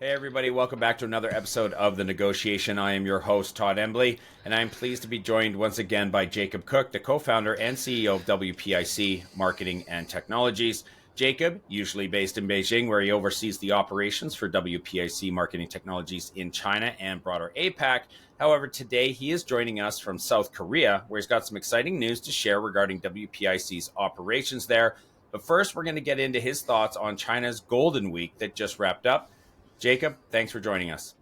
Hey, everybody, welcome back to another episode of The Negotiation. I am your host, Todd Embley, and I am pleased to be joined once again by Jacob Cooke, the co founder and CEO of WPIC Marketing and Technologies. Jacob, usually based in Beijing, where he oversees the operations for WPIC Marketing Technologies in China and broader APAC. However, today he is joining us from South Korea, where he's got some exciting news to share regarding WPIC's operations there. But first, we're going to get into his thoughts on China's Golden Week that just wrapped up. Jacob, thanks for joining us.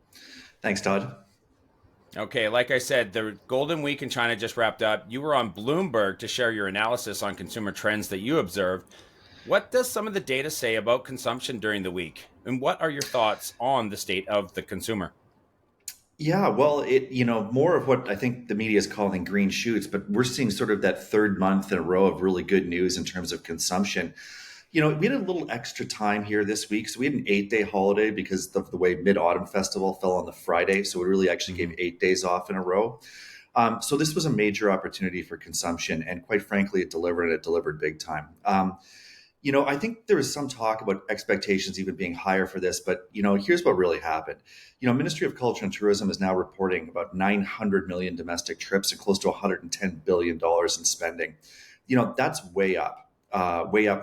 Thanks, Todd. Okay, like I said, the Golden Week in China just wrapped up. You were on Bloomberg to share your analysis on consumer trends that you observed. What does some of the data say about consumption during the week? And what are your thoughts on the state of the consumer? Yeah, well, more of what I think the media is calling green shoots, but we're seeing sort of that third month in a row of really good news in terms of consumption. We had a little extra time here this week. So we had an 8-day holiday because of the way Mid Autumn Festival fell on the Friday. So it really actually gave Mm-hmm. 8 days off in a row. So this was a major opportunity for consumption. And quite frankly, it delivered and it delivered big time. I think there was some talk about expectations even being higher for this, but here's what really happened. Ministry of Culture and Tourism is now reporting about 900 million domestic trips and close to 110 billion dollars in spending. That's way up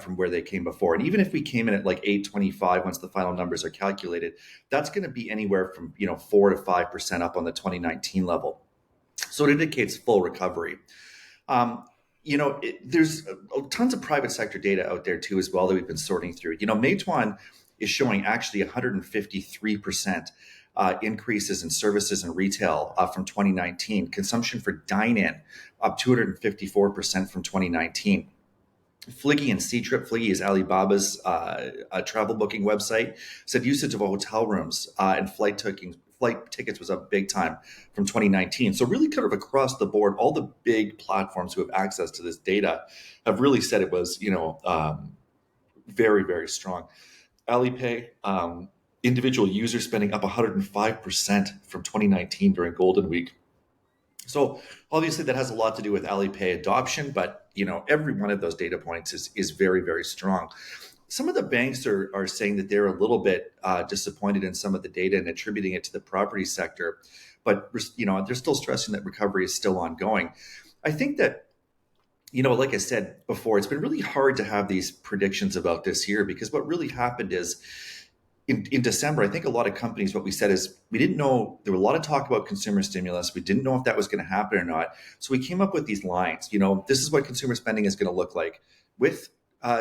from where they came before. And even if we came in at like 825 once the final numbers are calculated, that's going to be anywhere from 4 to 5% up on the 2019 level. So it indicates full recovery. Um, there's tons of private sector data out there too as well that we've been sorting through. Meituan is showing actually 153% increases in services and retail from 2019. Consumption for dine-in up 254% from 2019. Fliggy and Ctrip, Fliggy is Alibaba's travel booking website, said usage of hotel rooms and flight tickets was up big time from 2019. So really kind of across the board, all the big platforms who have access to this data have really said it was, very, very strong. Alipay, individual user spending up 105% from 2019 during Golden Week. So obviously that has a lot to do with Alipay adoption, but every one of those data points is very, very strong. Some of the banks are saying that they're a little bit disappointed in some of the data and attributing it to the property sector, but they're still stressing that recovery is still ongoing. I think that like I said before, it's been really hard to have these predictions about this year because what really happened is in December, I think a lot of companies, what we said is we didn't know, there were a lot of talk about consumer stimulus. We didn't know if that was going to happen or not. So we came up with these lines, this is what consumer spending is going to look like with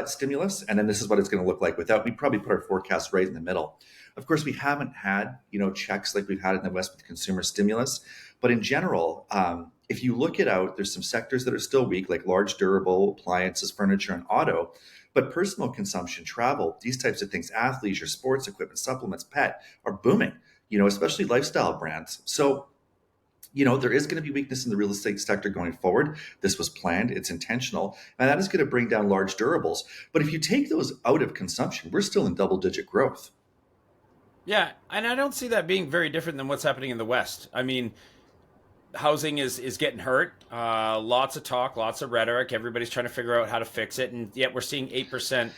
stimulus. And then this is what it's going to look like without. We probably put our forecast right in the middle. Of course, we haven't had, checks like we've had in the West with consumer stimulus. But in general, if you look it out, there's some sectors that are still weak, like large durable appliances, furniture, and auto. But personal consumption, travel, these types of things, athleisure, sports equipment, supplements, pet are booming, especially lifestyle brands. So, there is going to be weakness in the real estate sector going forward. This was planned, it's intentional, and that is going to bring down large durables. But if you take those out of consumption, we're still in double digit growth. Yeah, and I don't see that being very different than what's happening in the West. I mean, housing is getting hurt. Lots of talk, lots of rhetoric. Everybody's trying to figure out how to fix it, and yet we're seeing 8%,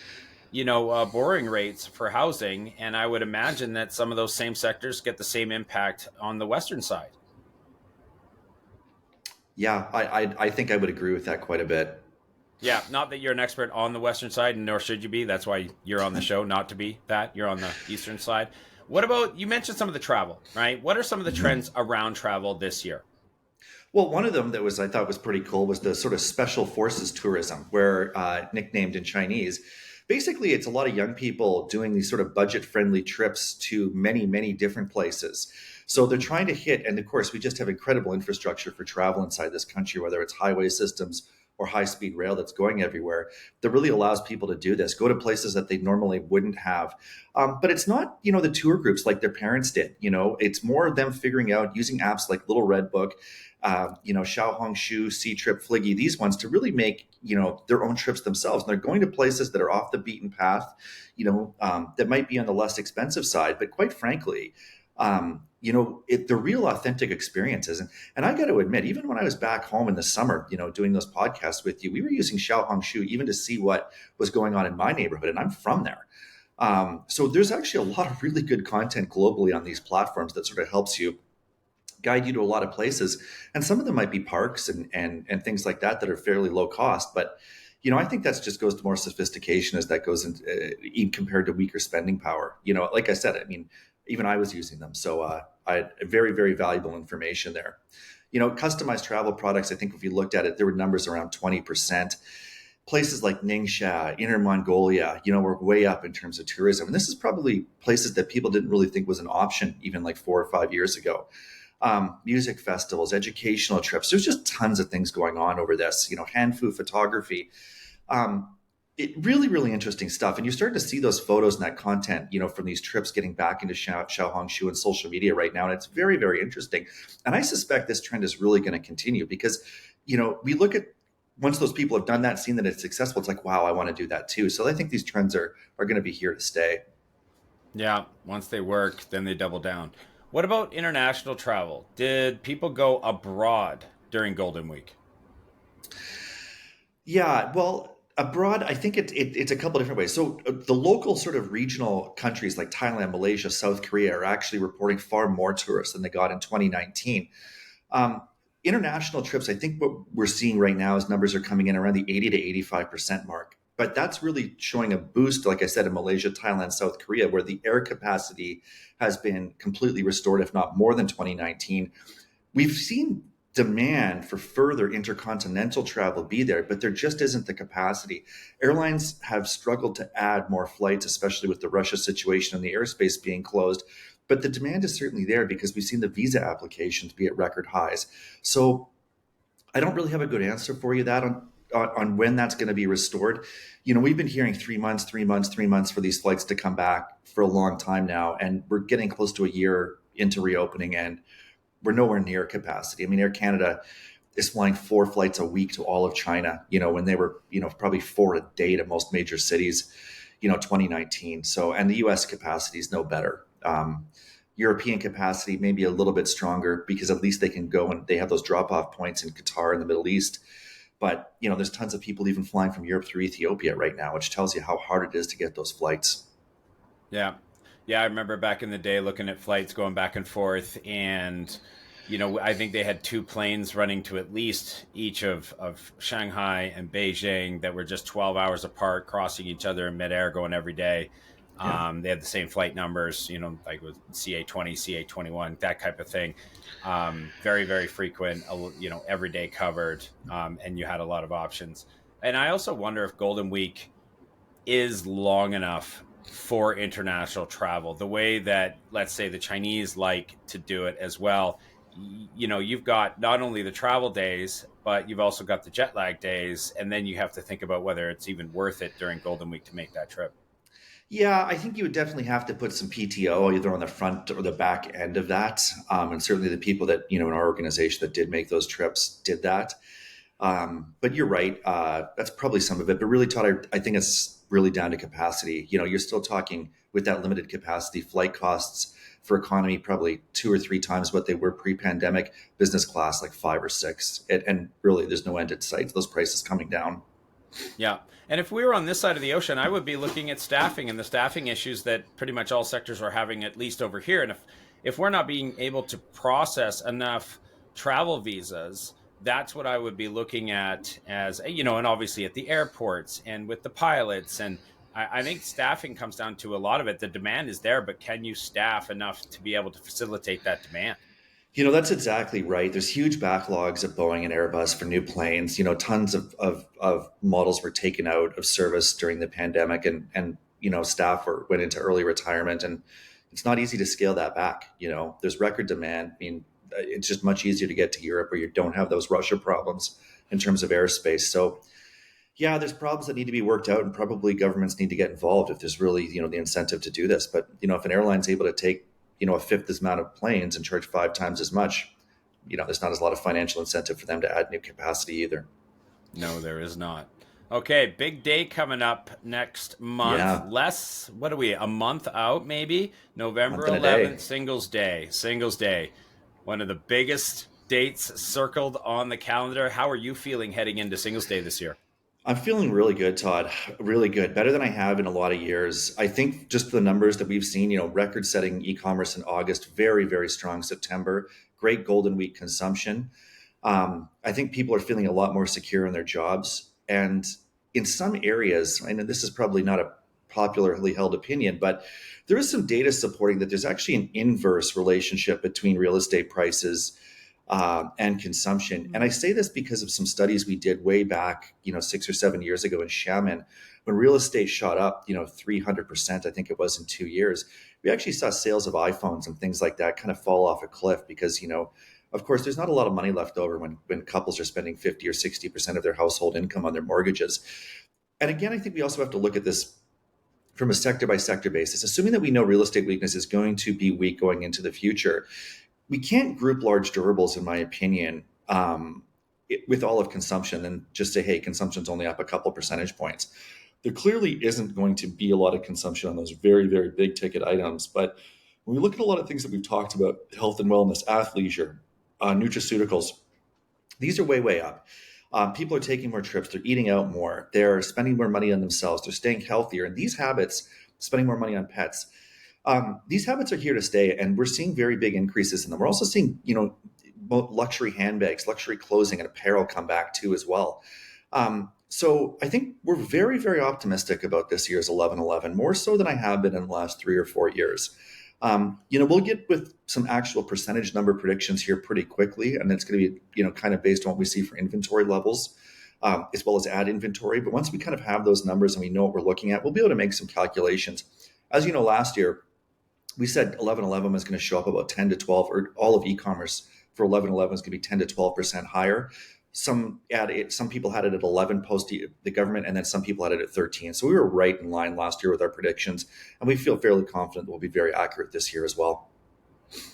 borrowing rates for housing. And I would imagine that some of those same sectors get the same impact on the Western side. Yeah, I think I would agree with that quite a bit. Yeah, not that you're an expert on the Western side, nor should you be. That's why you're on the show, not to be that. You're on the Eastern side. What about, you mentioned some of the travel, right? What are some of the trends around travel this year? Well, one of them that was I thought was pretty cool was the sort of special forces tourism, where nicknamed in Chinese. Basically, it's a lot of young people doing these sort of budget-friendly trips to many, many different places. So they're trying to hit, and of course, we just have incredible infrastructure for travel inside this country, whether it's highway systems or high-speed rail that's going everywhere, that really allows people to do this, go to places that they normally wouldn't have. But it's not, the tour groups like their parents did. It's more of them figuring out using apps like Little Red Book, Xiao Hongshu, C Trip, Fliggy, these ones to really make, their own trips themselves. And they're going to places that are off the beaten path, that might be on the less expensive side. But quite frankly, the real authentic experiences. And I got to admit, even when I was back home in the summer, doing those podcasts with you, we were using Xiao Hongshu even to see what was going on in my neighborhood. And I'm from there. So there's actually a lot of really good content globally on these platforms that sort of helps you guide you to a lot of places, and some of them might be parks and things like that that are fairly low cost. But I think that just goes to more sophistication as that goes into even compared to weaker spending power. Like I said, I mean, even I was using them, so I had very very valuable information there. Customized travel products. I think if you looked at it, there were numbers around 20%. Places like Ningxia, Inner Mongolia, were way up in terms of tourism. And this is probably places that people didn't really think was an option even like 4 or 5 years ago. Music festivals, educational trips. There's just tons of things going on over this. Hanfu photography. Um, really, really interesting stuff. And you're starting to see those photos and that content, from these trips getting back into Xiaohongshu and social media right now. And it's very, very interesting. And I suspect this trend is really going to continue because, we look at once those people have done that, seen that it's successful, it's like, wow, I want to do that too. So I think these trends are going to be here to stay. Yeah, once they work, then they double down. What about international travel? Did people go abroad during Golden Week? Yeah, well, abroad, I think it's a couple different ways. So the local sort of regional countries like Thailand, Malaysia, South Korea are actually reporting far more tourists than they got in 2019. Um, International trips, I think what we're seeing right now is numbers are coming in around the 80 to 85% mark. But that's really showing a boost, like I said, in Malaysia, Thailand, South Korea, where the air capacity has been completely restored, if not more than 2019. We've seen demand for further intercontinental travel be there, but there just isn't the capacity. Airlines have struggled to add more flights, especially with the Russia situation and the airspace being closed. But the demand is certainly there because we've seen the visa applications be at record highs. So I don't really have a good answer for you that on when that's going to be restored. We've been hearing 3 months, 3 months, 3 months for these flights to come back for a long time now, and we're getting close to a year into reopening, and we're nowhere near capacity. I mean, Air Canada is flying 4 flights a week to all of China, when they were, probably 4 a day to most major cities, 2019. So, and the US capacity is no better. European capacity maybe a little bit stronger because at least they can go and they have those drop off points in Qatar and the Middle East. But, there's tons of people even flying from Europe through Ethiopia right now, which tells you how hard it is to get those flights. Yeah. Yeah, I remember back in the day looking at flights going back and forth. And, I think they had two planes running to at least each of Shanghai and Beijing that were just 12 hours apart, crossing each other in midair, going every day. Yeah. They had the same flight numbers, like with CA20, CA21, that type of thing. Very, very frequent, every day covered, and you had a lot of options. And I also wonder if Golden Week is long enough for international travel, the way that, let's say, the Chinese like to do it as well. You've got not only the travel days, but you've also got the jet lag days. And then you have to think about whether it's even worth it during Golden Week to make that trip. Yeah, I think you would definitely have to put some PTO either on the front or the back end of that. And certainly the people that, in our organization that did make those trips did that. But you're right. That's probably some of it. But really, Todd, I think it's really down to capacity. You're still talking with that limited capacity, flight costs for economy probably 2 or 3 times what they were pre-pandemic. Business class like 5 or 6, and really, there's no end in sight. Those prices coming down. Yeah. And if we were on this side of the ocean, I would be looking at staffing and the staffing issues that pretty much all sectors are having, at least over here. And if we're not being able to process enough travel visas, that's what I would be looking at as, and obviously at the airports and with the pilots. And I think staffing comes down to a lot of it. The demand is there, but can you staff enough to be able to facilitate that demand? That's exactly right. There's huge backlogs at Boeing and Airbus for new planes. Tons of models were taken out of service during the pandemic, and staff went into early retirement, and it's not easy to scale that back. There's record demand. I mean, it's just much easier to get to Europe where you don't have those Russia problems in terms of airspace. So yeah, there's problems that need to be worked out, and probably governments need to get involved if there's really the incentive to do this. But if an airline's able to take a fifth as amount of planes and charge 5 times as much, there's not as a lot of financial incentive for them to add new capacity either. No, there is not. Okay, big day coming up next month. Yeah, What are we, a month out maybe? November month and a day. 11th, Singles Day. Singles Day. One of the biggest dates circled on the calendar. How are you feeling heading into Singles Day this year? I'm feeling really good, Todd. Really good. Better than I have in a lot of years. I think just the numbers that we've seen, record setting e-commerce in August, very, very strong September, great Golden Week consumption. I think people are feeling a lot more secure in their jobs. And in some areas, I know this is probably not a popularly held opinion, but there is some data supporting that there's actually an inverse relationship between real estate prices and consumption. And I say this because of some studies we did way back, 6 or 7 years ago in Xiamen, when real estate shot up, 300%, I think it was in 2 years. We actually saw sales of iPhones and things like that kind of fall off a cliff because, of course, there's not a lot of money left over when couples are spending 50 or 60% of their household income on their mortgages. And again, I think we also have to look at this from a sector by sector basis, assuming that we know real estate weakness is going to be weak going into the future. We can't group large durables, in my opinion, with all of consumption and just say, hey, consumption's only up a couple percentage points. There clearly isn't going to be a lot of consumption on those very, very big ticket items. But when we look at a lot of things that we've talked about, health and wellness, athleisure, nutraceuticals, these are way, way up. People are taking more trips. They're eating out more. They're spending more money on themselves. They're staying healthier. And these habits, spending more money on pets, these habits are here to stay, and we're seeing very big increases in them. We're also seeing, both luxury handbags, luxury clothing, and apparel come back too as well. So I think we're very, very optimistic about this year's 11/11, more so than I have been in the last 3 or 4 years. We'll get with some actual percentage number predictions here pretty quickly, and it's going to be, kind of based on what we see for inventory levels, as well as ad inventory. But once we kind of have those numbers and we know what we're looking at, we'll be able to make some calculations. As you know, last year, we said 11/11 was going to show up about 10 to 12, or all of e-commerce for 11/11 is going to be 10 to 12% higher. Some people had it at 11 post the government, and then some people had it at 13. So we were right in line last year with our predictions, and we feel fairly confident that we'll be very accurate this year as well.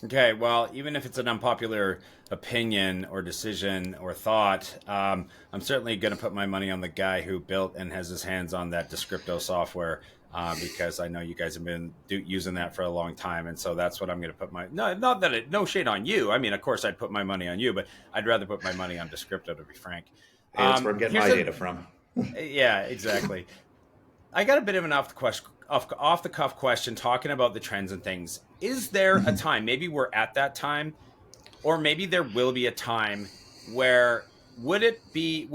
Okay, well, even if it's an unpopular opinion or decision or thought, I'm certainly going to put my money on the guy who built and has his hands on that Descripto software, because I know you guys have been using that for a long time, and so that's what I'm going to put my no shade on you. I mean, of course, I'd put my money on you, but I'd rather put my money on Descripto, to be frank. Hey, that's where I'm getting my data from. Yeah, exactly. I got a bit of an off the cuff question talking about the trends and things. Is there a time, maybe we're at that time, or maybe there will be a time where would it be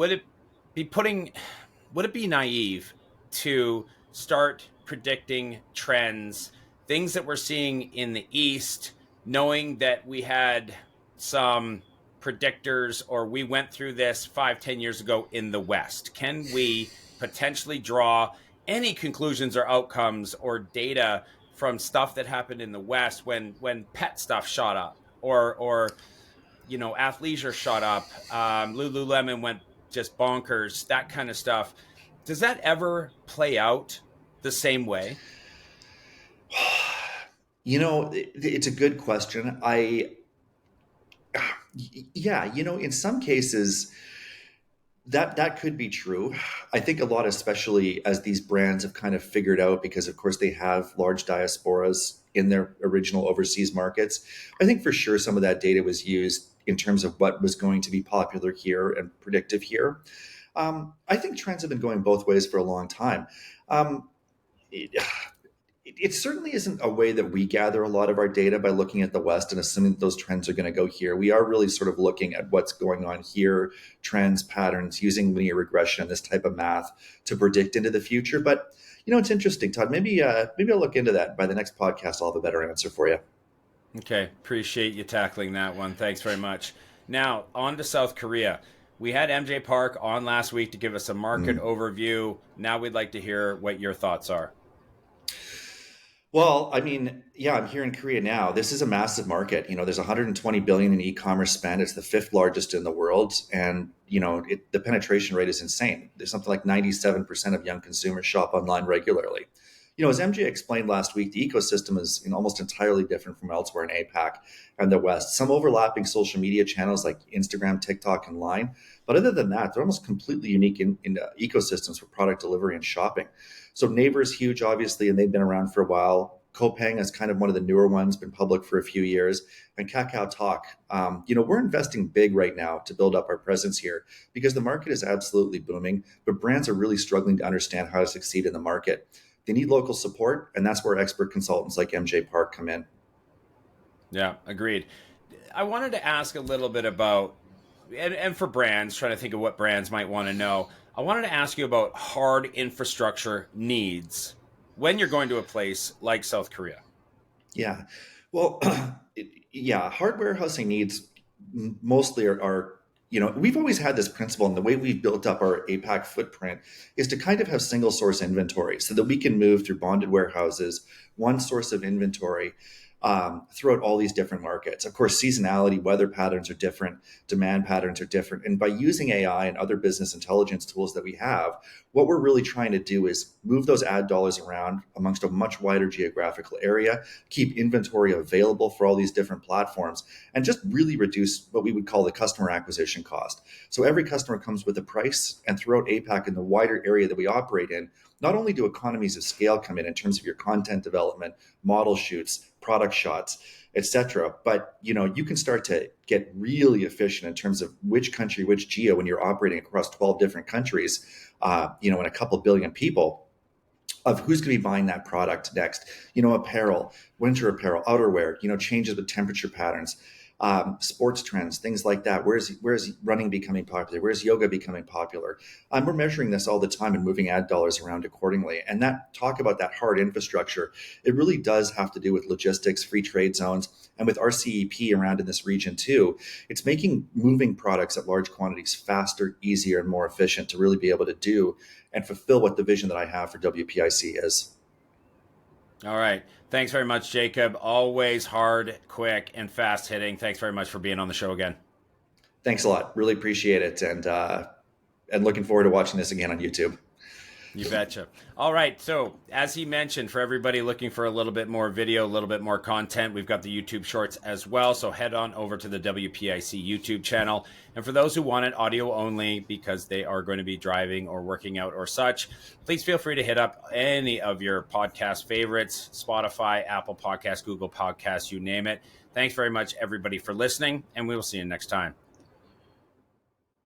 naive to start predicting trends, things that we're seeing in the East, knowing that we had some predictors or we went through this 5-10 years ago in the West? Can we potentially draw any conclusions or outcomes or data from stuff that happened in the West when pet stuff shot up or athleisure shot up, Lululemon went just bonkers, that kind of stuff? Does that ever play out the same way? It's a good question. Yeah, in some cases that could be true. I think a lot, especially as these brands have kind of figured out, because of course they have large diasporas in their original overseas markets. I think for sure some of that data was used in terms of what was going to be popular here and predictive here. I think trends have been going both ways for a long time. Um, it certainly isn't a way that we gather a lot of our data by looking at the West and assuming that those trends are going to go here. We are really sort of looking at what's going on here, trends, patterns, using linear regression and this type of math to predict into the future. But it's interesting, Todd. Maybe I'll look into that. By the next podcast, I'll have a better answer for you. Okay, appreciate you tackling that one. Thanks very much. Now, on to South Korea. We had MJ Park on last week to give us a market overview. Now we'd like to hear what your thoughts are. Well, I mean, yeah, I'm here in Korea now. This is a massive market. There's 120 billion in e-commerce spend. It's the fifth largest in the world, and the penetration rate is insane. There's something like 97% of young consumers shop online regularly. As MJ explained last week, the ecosystem is almost entirely different from elsewhere in APAC and the West. Some overlapping social media channels like Instagram, TikTok, and Line, but other than that, they're almost completely unique in ecosystems for product delivery and shopping. So Naver is huge, obviously, and they've been around for a while. Coupang is kind of one of the newer ones, been public for a few years, and Kakao Talk. We're investing big right now to build up our presence here because the market is absolutely booming, but brands are really struggling to understand how to succeed in the market. They need local support, and that's where expert consultants like MJ Park come in. Yeah, agreed. I wanted to ask a little bit about, and for brands, trying to think of what brands might want to know. I wanted to ask you about hard infrastructure needs when you're going to a place like South Korea. Yeah. Well, yeah, hard warehousing needs mostly we've always had this principle, and the way we've built up our APAC footprint is to kind of have single source inventory so that we can move through bonded warehouses, one source of inventory throughout all these different markets. Of course, seasonality, weather patterns are different, demand patterns are different. And by using AI and other business intelligence tools that we have, what we're really trying to do is move those ad dollars around amongst a much wider geographical area, keep inventory available for all these different platforms, and just really reduce what we would call the customer acquisition cost. So every customer comes with a price, and throughout APAC and the wider area that we operate in, not only do economies of scale come in terms of your content development, model shoots, product shots, etc., but you can start to get really efficient in terms of which country, which geo, when you're operating across 12 different countries, and a couple billion people, of who's going to be buying that product next. Apparel, winter apparel, outerwear, changes with temperature patterns, sports trends, things like that. Where's running becoming popular? Where's yoga becoming popular? We're measuring this all the time and moving ad dollars around accordingly. And that talk about that hard infrastructure, it really does have to do with logistics, free trade zones, and with our CEP around in this region too. It's making moving products at large quantities faster, easier, and more efficient to really be able to do and fulfill what the vision that I have for WPIC is. All right. Thanks very much, Jacob. Always hard, quick, and fast hitting. Thanks very much for being on the show again. Thanks a lot. Really appreciate it. And looking forward to watching this again on YouTube. You betcha. All right. So, as he mentioned, for everybody looking for a little bit more video, a little bit more content, we've got the YouTube shorts as well. So, head on over to the WPIC YouTube channel. And for those who want it audio only because they are going to be driving or working out or such, please feel free to hit up any of your podcast favorites: Spotify, Apple Podcasts, Google Podcasts, you name it. Thanks very much, everybody, for listening, and we will see you next time.